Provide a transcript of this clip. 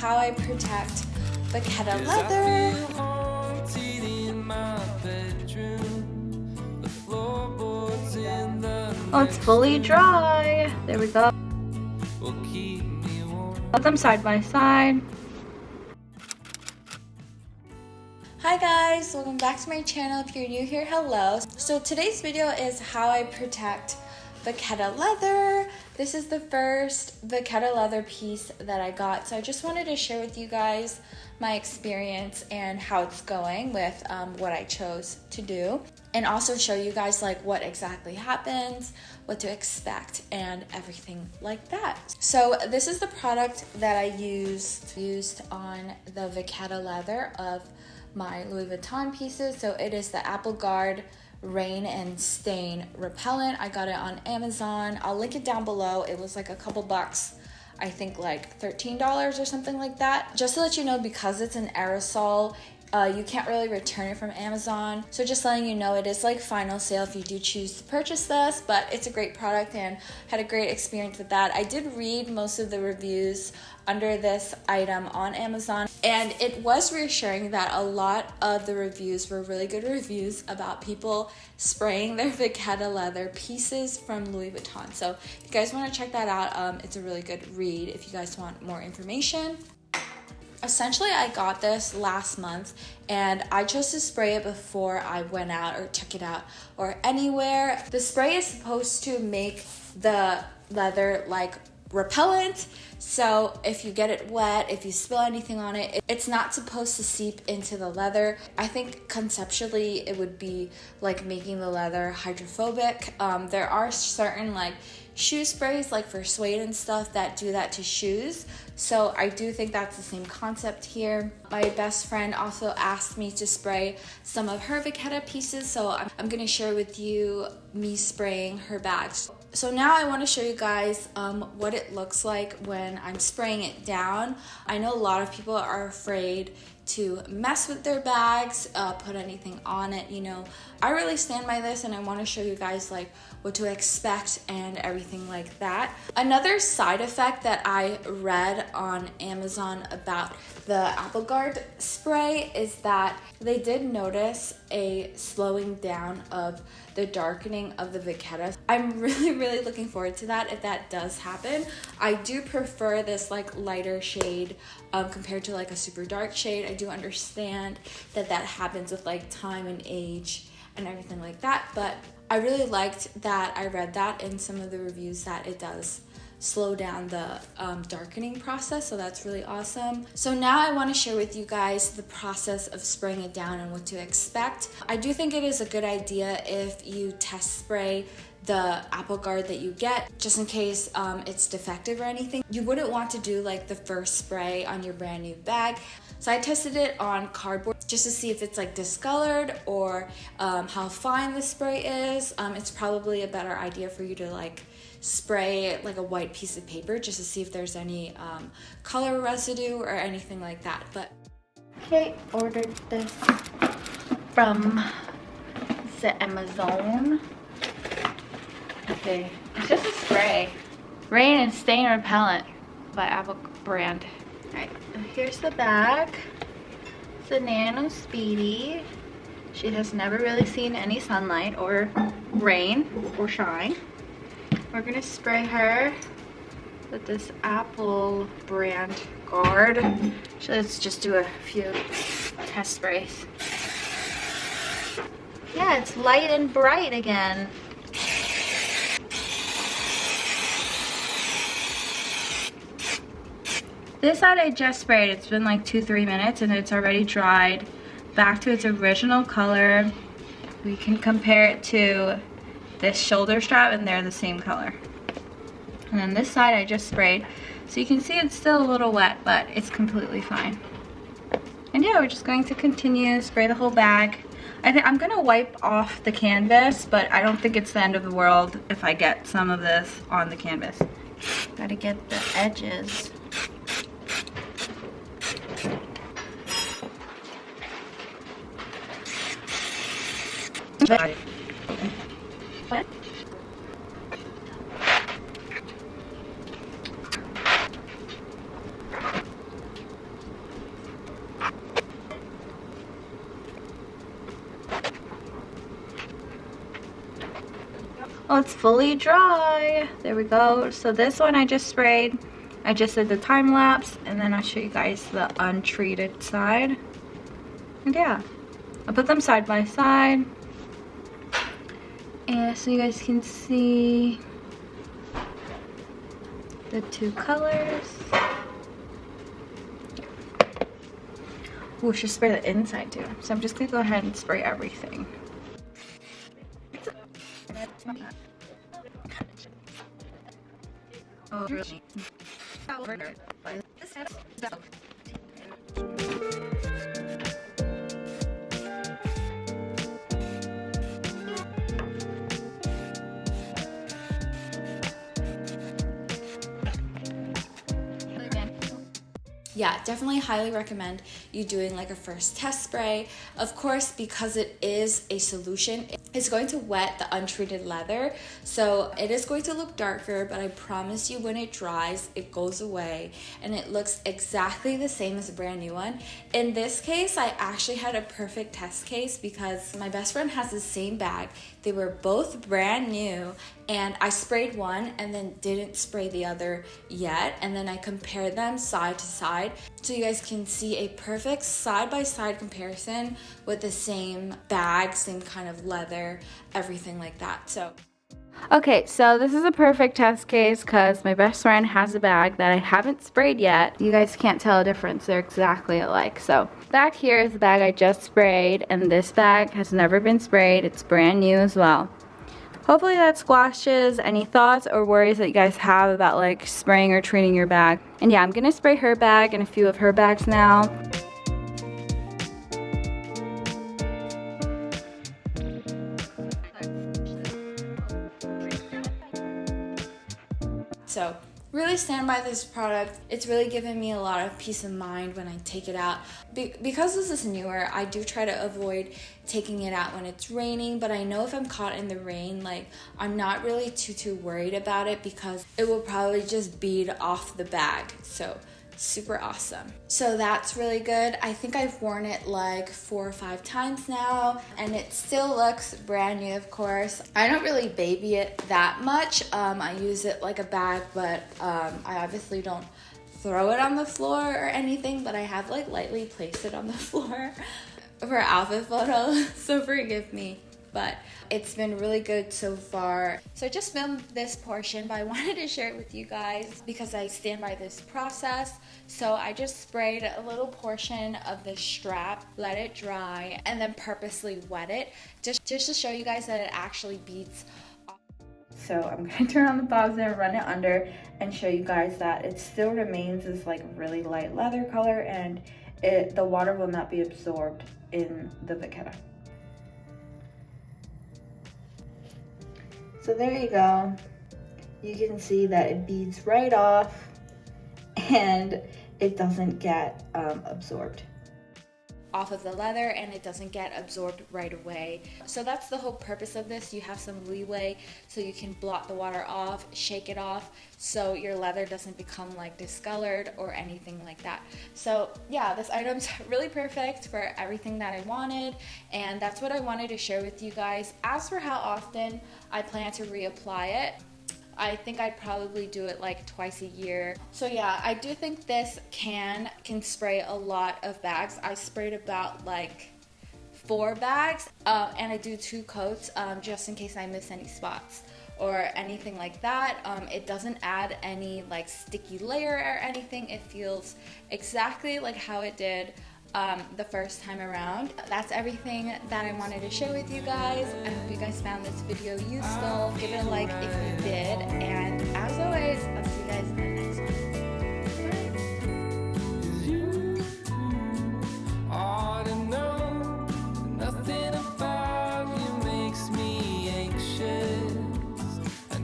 How I protect Vachetta leather. Oh, it's fully dry. There we go. Put them side by side. Hi guys, welcome back to my channel. If you're new here, hello. So today's video is how I protect Vachetta leather. This is the first Vachetta leather piece that I got, so I just wanted to share with you guys my experience and how it's going with what I chose to do, and also show you guys like what exactly happens, what to expect, and everything like that. So this is the product that I used on the Vachetta leather of my Louis Vuitton pieces. So it is the Apple Guard Rain and Stain Repellent. I got it on Amazon. I'll link it down below. It was like a couple bucks, I think like $13 or something like that. Just to let you know, because it's an aerosol, you can't really return it from Amazon. So just letting you know, it is like final sale if you do choose to purchase this, but it's a great product and had a great experience with that. I did read most of the reviews under this item on Amazon, and it was reassuring that a lot of the reviews were really good reviews about people spraying their Vachetta leather pieces from Louis Vuitton. So if you guys want to check that out, it's a really good read if you guys want more information. Essentially, I got this last month and I chose to spray it before I went out or took it out or anywhere. The spray is supposed to make the leather like repellent, so if you get it wet, if you spill anything on it, it's not supposed to seep into the leather. I think conceptually it would be like making the leather hydrophobic. There are certain like shoe sprays like for suede and stuff that do that to shoes, so I do think that's the same concept here. My best friend also asked me to spray some of her Vachetta pieces, so I'm gonna share with you me spraying her bags. So now I want to show you guys what it looks like when I'm spraying it down. I know a lot of people are afraid to mess with their bags, put anything on it, you know. I really stand by this, and I want to show you guys like what to expect and everything like that. Another side effect that I read on Amazon about the Apple Guard spray is that they did notice a slowing down of the darkening of the Vachetta. I'm really looking forward to that if that does happen. I do prefer this like lighter shade compared to like a super dark shade. I do understand that that happens with like time and age and everything like that, but I really liked that I read that in some of the reviews that it does slow down the darkening process, so that's really awesome. So now I want to share with you guys the process of spraying it down and what to expect. I do think it is a good idea if you test spray the Apple Guard that you get, just in case it's defective or anything. You wouldn't want to do like the first spray on your brand new bag. So I tested it on cardboard just to see if it's like discolored or how fine the spray is. It's probably a better idea for you to like spray like a white piece of paper just to see if there's any color residue or anything like that. But okay, ordered this from the Amazon. Okay, it's just a spray. Rain and Stain Repellent by Apple brand. Alright, here's the bag. It's a Nano Speedy. She has never really seen any sunlight or rain or shine. We're gonna spray her with this Apple brand guard. So let's just do a few test sprays. Yeah, it's light and bright again. This side I just sprayed. It's been like 2-3 minutes and it's already dried back to its original color. We can compare it to this shoulder strap and they're the same color. And then this side I just sprayed. So you can see it's still a little wet, but it's completely fine. And yeah, we're just going to continue, spray the whole bag. I'm gonna wipe off the canvas, but I don't think it's the end of the world if I get some of this on the canvas. Gotta get the edges. What? Oh, it's fully dry. There we go. So this one I just sprayed. I just did the time lapse, and then I'll show you guys the untreated side. And yeah, I'll put them side by side. And so you guys can see the two colors. Ooh, should spray the inside too. So I'm just gonna go ahead and spray everything. Oh, really? Yeah, definitely highly recommend you doing like a first test spray. Of course, because it is a solution, it's going to wet the untreated leather, so it is going to look darker, but I promise you when it dries, it goes away and it looks exactly the same as a brand new one. In this case, I actually had a perfect test case because my best friend has the same bag. They were both brand new, and I sprayed one and then didn't spray the other yet, and then I compared them side to side so you guys can see a perfect side-by-side comparison with the same bag, same kind of leather, everything like that. So okay, so this is a perfect test case because my best friend has a bag that I haven't sprayed yet. You guys can't tell a difference. They're exactly alike. So back here is the bag I just sprayed, and this bag has never been sprayed. It's brand new as well. Hopefully that squashes any thoughts or worries that you guys have about like spraying or treating your bag. And yeah, I'm gonna spray her bag and a few of her bags now. So really stand by this product. It's really given me a lot of peace of mind when I take it out. Because this is newer, I do try to avoid taking it out when it's raining, but I know if I'm caught in the rain, like I'm not really too worried about it because it will probably just bead off the bag. So super awesome. So that's really good. I think I've worn it like 4 or 5 times now, and it still looks brand new, of course. I don't really baby it that much. I use it like a bag, but I obviously don't throw it on the floor or anything, but I have like lightly placed it on the floor for outfit photos, so forgive me. But it's been really good so far. So I just filmed this portion, but I wanted to share it with you guys because I stand by this process. So I just sprayed a little portion of the strap, let it dry, and then purposely wet it just to show you guys that it actually beads off. So I'm gonna turn on the positive, run it under, and show you guys that it still remains this like really light leather color, and the water will not be absorbed in the Vachetta. So there you go. You can see that it beads right off and it doesn't get absorbed off of the leather, and it doesn't get absorbed right away. So that's the whole purpose of this. You have some leeway so you can blot the water off, shake it off, so your leather doesn't become like discolored or anything like that. So yeah, this item's really perfect for everything that I wanted, and that's what I wanted to share with you guys. As for how often I plan to reapply it, I think I'd probably do it like twice a year. So yeah, I do think this can spray a lot of bags. I sprayed about like 4 bags, and I do 2 coats just in case I miss any spots or anything like that. It doesn't add any like sticky layer or anything. It feels exactly like how it did the first time around. That's everything that I wanted to share with you guys. I hope you guys found this video useful. Give it a like if you did, and as always,